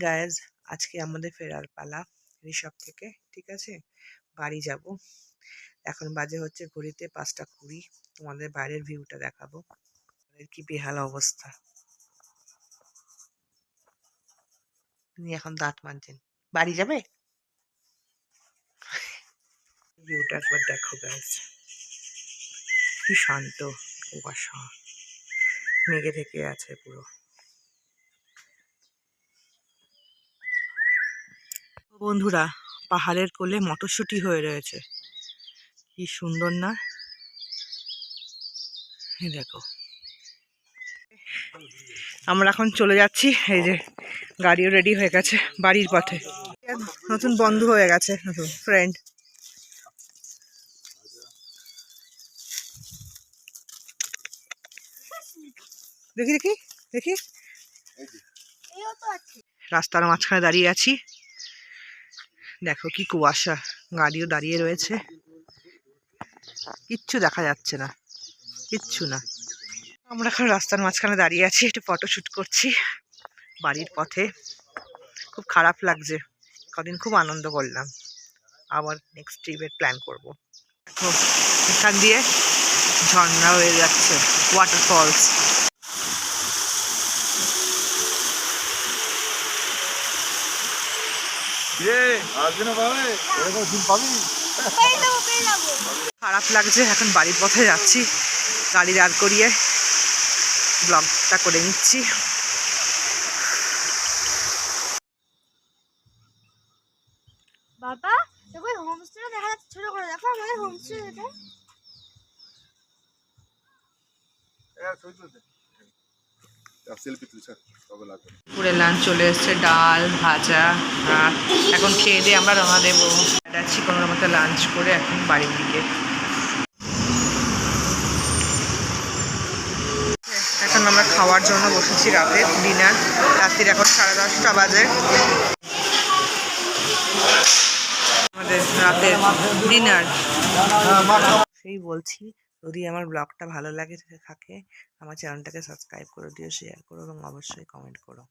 Guys, আজকে আমাদের ফেরার পালা ঋষভ থেকে। ঠিক আছে, বাড়ি যাব। এখন বাজে হচ্ছে ঘড়িতে 5টা 20। তোমাদের বাইরের ভিউটা দেখাবো, কি বেহাল অবস্থা। উনি এখন দাঁত মানছেন। বাড়ি যাবে? ভিউটা একবার দেখো গাইজ, কি শান্ত, কুয়াশা মেঘে থেকে আছে পুরো। বন্ধুরা, পাহাড়ের কোলে মটরশুঁটি হয়ে রয়েছে, কি সুন্দর না? এই দেখো, আমরা এখন চলে যাচ্ছি। এই যে গাড়িও রেডি হয়ে গেছে, বাড়ির পথে। নতুন বন্ধু হয়ে গেছে, নতুন ফ্রেন্ড। দেখি দেখি দেখি, রাস্তার মাঝখানে দাঁড়িয়ে আছি, দেখো কি কুয়াশা, গাড়িও দাঁড়িয়ে রয়েছে, কিচ্ছু দেখা যাচ্ছে না, কিচ্ছু না। আমরা এখন রাস্তার মাঝখানে দাঁড়িয়ে আছি, একটু ফটোশুট করছি বাড়ির পথে। খুব খারাপ লাগছে, কদিন খুব আনন্দ করলাম, আবার নেক্সট ট্রিপের প্ল্যান করবো। এখান দিয়ে ঝর্ণা হয়ে যাচ্ছে, ওয়াটারফলস। খারাপ লাগছে, এখন বাড়ির পথে যাচ্ছি, গাড়ি দাঁড় করিয়ে ব্লগটা করে নিচ্ছি। বাবা, দেখো হোমস্টেটা দেখা যাচ্ছে, ছোট করে দেখো আমাদের হোমস্টে এটা। পুরে লাঞ্চ চলে এসছে, ডাল ভাজা। এখন খেয়ে দিয়ে আমরা রওনা দেবো। যাচ্ছি কোনো মতো লাঞ্চ করে এখন বাড়ির দিকে। এখন আমরা খাওয়ার জন্য বসেছি, রাতের ডিনার। রাত্রির এখন 10:30 বাজে, আমাদের রাতের ডিনার। সেই বলছি, যদি আমার ব্লগটা ভালো লাগে থাকে, আমার চ্যানেলটাকে সাবস্ক্রাইব করে দিও, শেয়ার করো এবং অবশ্যই কমেন্ট করো।